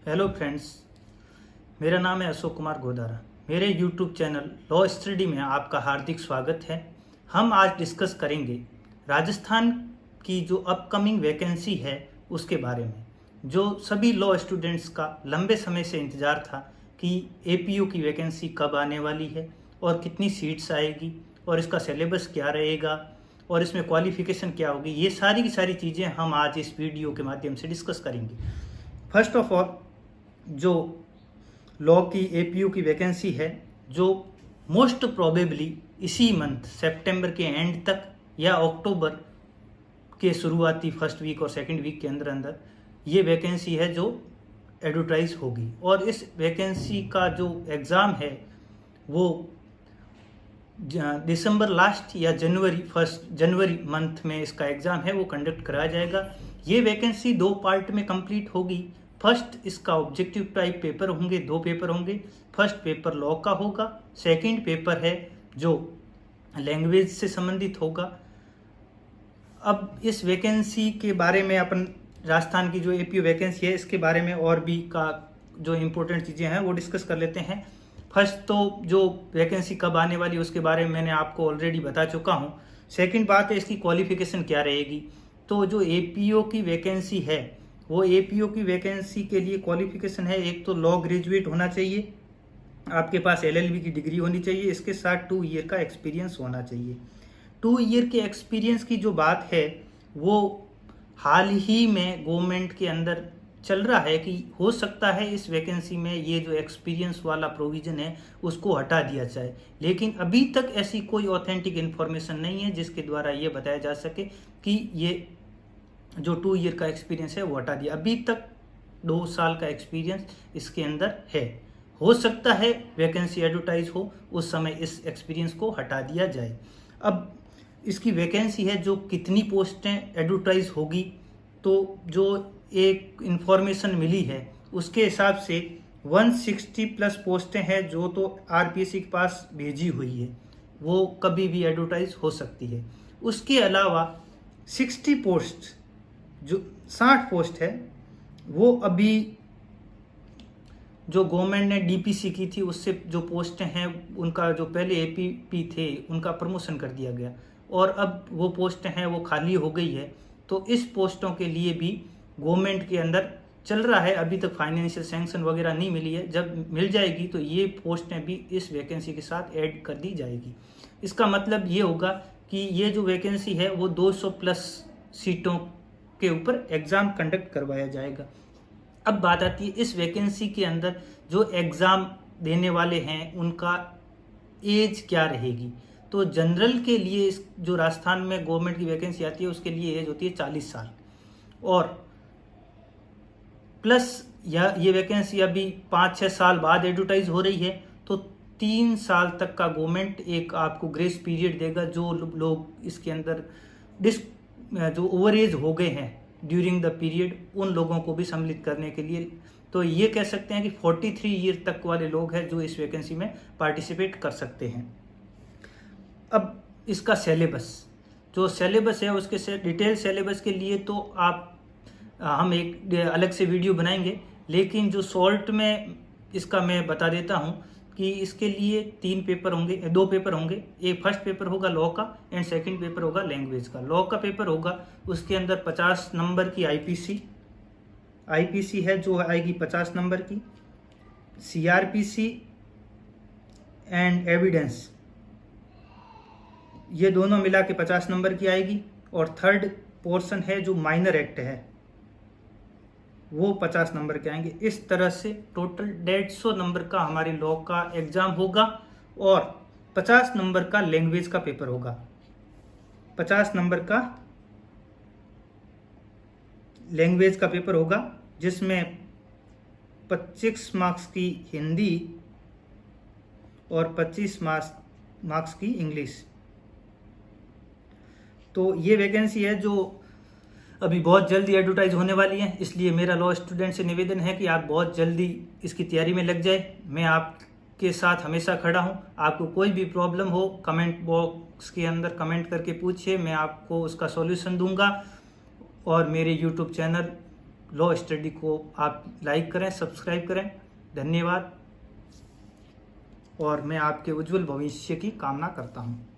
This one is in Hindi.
हेलो फ्रेंड्स, मेरा नाम है अशोक कुमार गोदारा। मेरे यूट्यूब चैनल लॉ स्टडी में आपका हार्दिक स्वागत है। हम आज डिस्कस करेंगे राजस्थान की जो अपकमिंग वैकेंसी है उसके बारे में, जो सभी लॉ स्टूडेंट्स का लंबे समय से इंतज़ार था कि एपीयू की वैकेंसी कब आने वाली है और कितनी सीट्स आएगी और इसका सिलेबस क्या रहेगा और इसमें क्वालिफिकेशन क्या होगी। ये सारी की सारी चीज़ें हम आज इस वीडियो के माध्यम से डिस्कस करेंगे। फर्स्ट ऑफ ऑल, जो लॉ की एपीयू की वैकेंसी है, जो मोस्ट प्रोबेबली इसी मंथ सितंबर के एंड तक या अक्टूबर के शुरुआती फर्स्ट वीक और सेकंड वीक के अंदर अंदर ये वैकेंसी है जो एडवर्टाइज होगी। और इस वैकेंसी का जो एग्ज़ाम है वो दिसंबर लास्ट या जनवरी मंथ में इसका एग्ज़ाम है वो कंडक्ट कराया जाएगा। ये वैकेंसी 2 पार्ट में कंप्लीट होगी। फर्स्ट, इसका ऑब्जेक्टिव टाइप पेपर होंगे, 2 पेपर होंगे। फर्स्ट पेपर लॉ का होगा, सेकंड पेपर है जो लैंग्वेज से संबंधित होगा। अब इस वैकेंसी के बारे में अपन राजस्थान की जो एपीयू वैकेंसी है इसके बारे में और भी का जो इम्पोर्टेंट चीज़ें हैं वो डिस्कस कर लेते हैं। फर्स्ट तो जो वैकेंसी कब आने वाली है उसके बारे में मैंने आपको ऑलरेडी बता चुका हूँ। सेकंड बात है इसकी क्वालिफिकेशन क्या रहेगी। तो जो एपीओ की वैकेंसी है वो एपीओ की वैकेंसी के लिए क्वालिफिकेशन है, एक तो लॉ ग्रेजुएट होना चाहिए, आपके पास एलएलबी की डिग्री होनी चाहिए, इसके साथ 2 ईयर का एक्सपीरियंस होना चाहिए। 2 ईयर के एक्सपीरियंस की जो बात है वो हाल ही में गवर्नमेंट के अंदर चल रहा है कि हो सकता है इस वैकेंसी में ये जो एक्सपीरियंस वाला प्रोविज़न है उसको हटा दिया जाए, लेकिन अभी तक ऐसी कोई ऑथेंटिक इन्फॉर्मेशन नहीं है जिसके द्वारा ये बताया जा सके कि ये जो 2 ईयर का एक्सपीरियंस है वो हटा दिया। अभी तक 2 साल का एक्सपीरियंस इसके अंदर है। हो सकता है वैकेंसी एडवर्टाइज हो उस समय इस एक्सपीरियंस को हटा दिया जाए। अब इसकी वैकेंसी है जो कितनी पोस्टें एडवर्टाइज होगी, तो जो एक इन्फॉर्मेशन मिली है उसके हिसाब से 160 प्लस पोस्टें हैं जो तो आरपीएससी के पास भेजी हुई है, वो कभी भी एडवर्टाइज हो सकती है। उसके अलावा 60 पोस्ट जो 60 पोस्ट है वो अभी जो गवर्नमेंट ने डीपीसी की थी उससे जो पोस्टें हैं उनका जो पहले एपीपी थे उनका प्रमोशन कर दिया गया और अब वो पोस्टें हैं वो खाली हो गई है। तो इस पोस्टों के लिए भी गवर्नमेंट के अंदर चल रहा है, अभी तक फाइनेंशियल सैंक्शन वगैरह नहीं मिली है। जब मिल जाएगी तो ये पोस्टें भी इस वैकेंसी के साथ ऐड कर दी जाएगी। इसका मतलब ये होगा कि ये जो वैकेंसी है वो 200 प्लस सीटों के ऊपर एग्ज़ाम कंडक्ट करवाया जाएगा। अब बात आती है इस वैकेंसी के अंदर जो एग्ज़ाम देने वाले हैं उनका एज क्या रहेगी। तो जनरल के लिए इस जो राजस्थान में गवर्नमेंट की वैकेंसी आती है उसके लिए एज होती है 40 साल और प्लस ये वैकेंसी अभी 5-6 साल बाद एडवर्टाइज हो रही है, तो 3 साल तक का गवर्नमेंट एक आपको ग्रेस पीरियड देगा। जो लोग इसके अंदर जो ओवर एज हो गए हैं ड्यूरिंग द पीरियड उन लोगों को भी सम्मिलित करने के लिए, तो ये कह सकते हैं कि 43 ईयर तक वाले लोग हैं जो इस वैकेंसी में पार्टिसिपेट कर सकते हैं। अब इसका सिलेबस है उसके डिटेल सिलेबस के लिए तो हम एक अलग से वीडियो बनाएंगे, लेकिन जो शॉर्ट में इसका मैं बता देता हूँ कि इसके लिए 2 पेपर होंगे। एक फर्स्ट पेपर होगा लॉ का एंड सेकंड पेपर होगा लैंग्वेज का। लॉ का पेपर होगा उसके अंदर 50 नंबर की आईपीसी है जो आएगी 50 नंबर की, सीआरपीसी एंड एविडेंस ये दोनों मिला के 50 नंबर की आएगी और थर्ड पोर्शन है जो माइनर एक्ट है वो 50 नंबर के आएंगे। इस तरह से टोटल 150 नंबर का हमारे लॉ का एग्ज़ाम होगा और 50 नंबर का लैंग्वेज का पेपर होगा। 50 नंबर का लैंग्वेज का पेपर होगा जिसमें 25 मार्क्स की हिंदी और 25 मार्क्स की इंग्लिश। तो ये वैकेंसी है जो अभी बहुत जल्दी एडवर्टाइज होने वाली है, इसलिए मेरा लॉ स्टूडेंट से निवेदन है कि आप बहुत जल्दी इसकी तैयारी में लग जाए। मैं आपके साथ हमेशा खड़ा हूं। आपको कोई भी प्रॉब्लम हो कमेंट बॉक्स के अंदर कमेंट करके पूछिए, मैं आपको उसका सॉल्यूशन दूंगा। और मेरे यूट्यूब चैनल लॉ स्टडी को आप लाइक करें, सब्सक्राइब करें। धन्यवाद और मैं आपके उज्जवल भविष्य की कामना करता हूँ।